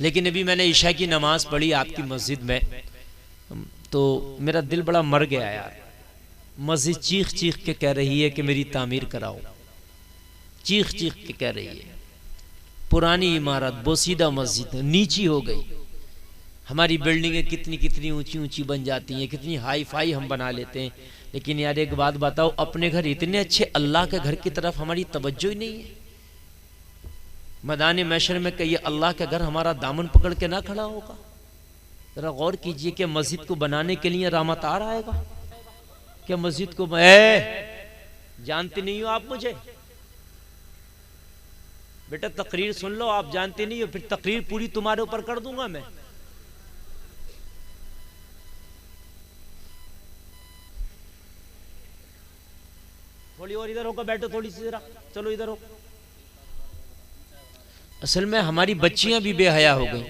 लेकिन अभी मैंने ईशा की नमाज पढ़ी आपकी मस्जिद में, तो मेरा दिल बड़ा मर गया यार। मस्जिद चीख चीख के कह रही है कि मेरी तामीर कराओ, चीख चीख के कह रही है। पुरानी इमारत, बोसीदा मस्जिद नीची हो गई। हमारी बिल्डिंगें कितनी कितनी ऊंची ऊंची बन जाती हैं, कितनी हाई फाई हम बना लेते हैं, लेकिन यार एक बात बताओ, अपने घर इतने अच्छे, अल्लाह के घर की तरफ हमारी तवज्जो ही नहीं है। मैदान महशर में कहिए अल्लाह का घर हमारा दामन पकड़ के ना खड़ा होगा। जरा गौर कीजिए कि मस्जिद को बनाने के लिए रामतार आएगा क्या? मस्जिद को जानते नहीं हो आप मुझे? बेटा तकरीर सुन लो, आप जानते नहीं हो, फिर तकरीर पूरी तुम्हारे ऊपर कर दूंगा मैं। थोड़ी और इधर होकर बैठो, थोड़ी सी जरा, चलो इधर हो। असल में हमारी बच्चियां भी बेहया हो गई।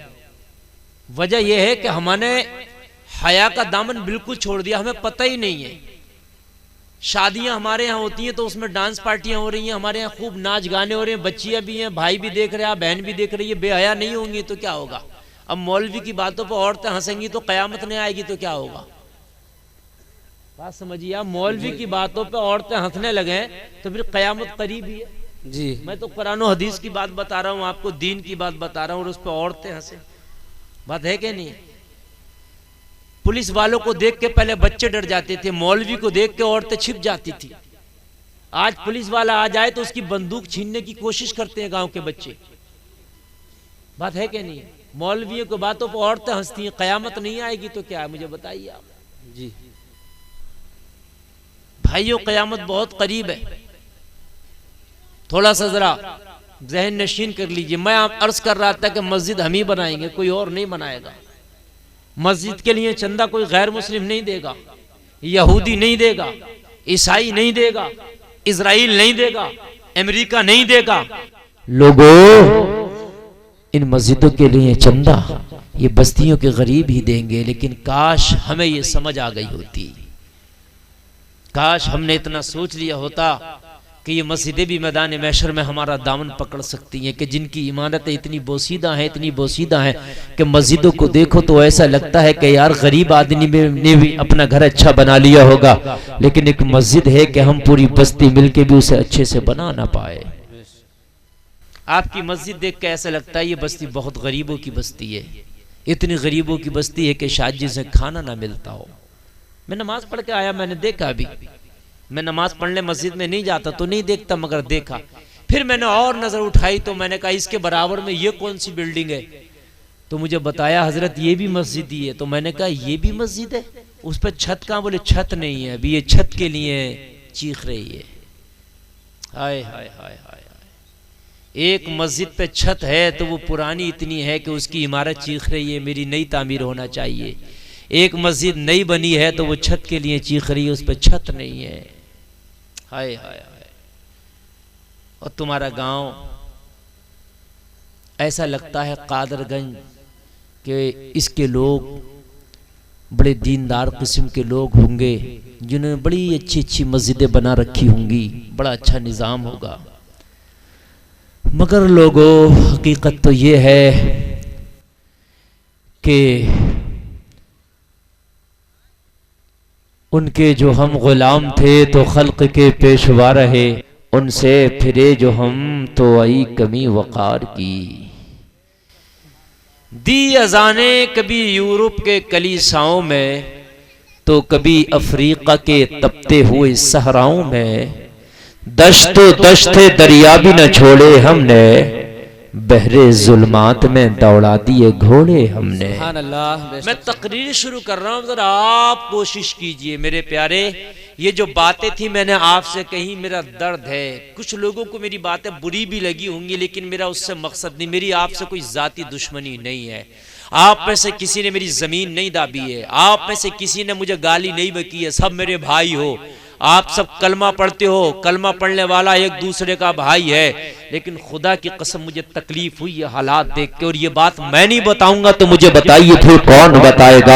वजह यह है कि हमने हया का दामन बिल्कुल छोड़ दिया, हमें पता ही नहीं है। शादियां हमारे यहाँ होती हैं तो उसमें डांस पार्टियां हो रही हैं, हमारे यहाँ खूब नाच गाने हो रहे हैं, बच्चियां भी हैं, भाई भी देख रहे हैं, बहन भी देख रही है। बेहया नहीं होंगी तो क्या होगा? अब मौलवी की बातों पर औरतें हंसेंगी तो कयामत नहीं आएगी तो क्या होगा? बात समझिए आप, मौलवी की बातों पे औरतें हंसने लगे तो फिर कयामत करीब ही है जी। मैं तो कुरान और हदीस की बात बता रहा हूँ आपको, दीन की बात बता रहा हूँ, और उस पर औरतें हंसे, बात है कि नहीं? पुलिस वालों को देख के पहले बच्चे डर जाते थे, मौलवी को देख के औरतें छिप जाती थी। आज पुलिस वाला आ जाए तो उसकी बंदूक छीनने की कोशिश करते हैं गांव के बच्चे, बात है कि नहीं? मौलवियों की बातों पर औरतें हंसती हैं, कयामत नहीं आएगी तो क्या है? मुझे बताइए आप जी। भाइयों कयामत बहुत करीब है, थोड़ा सा जरा जहन नशीन कर लीजिए। मैं आप अर्ज कर रहा था कि मस्जिद हम ही बनाएंगे, कोई और नहीं बनाएगा। मस्जिद के लिए चंदा कोई गैर मुस्लिम नहीं देगा, यहूदी नहीं देगा, ईसाई नहीं देगा, इजराइल नहीं देगा, अमेरिका नहीं देगा। लोगों, इन मस्जिदों के लिए चंदा ये बस्तियों के गरीब ही देंगे। लेकिन काश हमें ये समझ आ गई होती, काश हमने इतना सोच लिया होता कि ये मस्जिदें भी मैदान महशर में हमारा दामन पकड़ सकती हैं, कि जिनकी इमारतें इतनी बोसीदा हैं, इतनी बोसीदा हैं कि मस्जिदों को देखो तो ऐसा लगता है कि यार गरीब आदमी ने भी अपना घर अच्छा बना लिया होगा, लेकिन एक मस्जिद है कि हम पूरी बस्ती मिलके भी उसे अच्छे से बना ना पाए। आपकी मस्जिद देख के ऐसा लगता है ये बस्ती बहुत गरीबों की बस्ती है, इतनी गरीबों की बस्ती है कि शायद जिसे खाना ना मिलता हो। मैं नमाज पढ़ के आया, मैंने देखा, अभी मैं नमाज पढ़ने मस्जिद में नहीं जाता तो नहीं देखता, मगर देखा, फिर मैंने और नजर उठाई तो मैंने कहा इसके बराबर में ये कौन सी बिल्डिंग है? तो मुझे बताया हजरत ये भी मस्जिद ही है। तो मैंने कहा ये भी मस्जिद है, उस पर छत कहाँ? बोले छत नहीं है, अभी ये छत के लिए चीख रही है। हाय हाय हाय हाय, एक मस्जिद पे छत है तो वो पुरानी इतनी है कि उसकी इमारत चीख रही है मेरी नई तामीर होना चाहिए। एक मस्जिद नई बनी है तो वो छत के लिए चीख रही है, उस पर छत नहीं है। हाय हाय हाय। और तुम्हारा गांव ऐसा लगता है कादरगंज के इसके लोग बड़े दीनदार किस्म के लोग होंगे, जिन्होंने बड़ी अच्छी अच्छी मस्जिदें बना रखी होंगी, बड़ा अच्छा निज़ाम होगा। मगर लोगों, हकीकत तो ये है कि उनके जो हम गुलाम थे तो खल्क के पेशवा रहे, उनसे फिरे जो हम तो आई कमी वक़ार की। दी अजाने कभी यूरोप के कलीसाओं में तो कभी अफ्रीका के तपते हुए सहराओं में, दश्तो दश्ते दरिया भी न छोड़े हमने, बहरे जुल्मात में दौड़ा दिए घोड़े हमने। मैं तकरीर शुरू कर रहा हूं, जरा आप कोशिश कीजिए मेरे प्यारे। ये जो बातें थी मैंने आपसे कही, मेरा दर्द है। कुछ लोगों को मेरी बातें बुरी भी लगी होंगी, लेकिन मेरा उससे मकसद नहीं, मेरी आपसे कोई जाती दुश्मनी नहीं है। आप में से किसी ने मेरी जमीन नहीं दाबी है, आप में से किसी ने मुझे गाली नहीं बकी है, सब मेरे भाई हो। आप सब कलमा पढ़ते हो, कलमा पढ़ने वाला एक दूसरे का भाई है। लेकिन खुदा की कसम मुझे तकलीफ हुई ये हालात देख के, और ये बात मैं नहीं बताऊंगा तो मुझे बताइए फिर कौन बताएगा।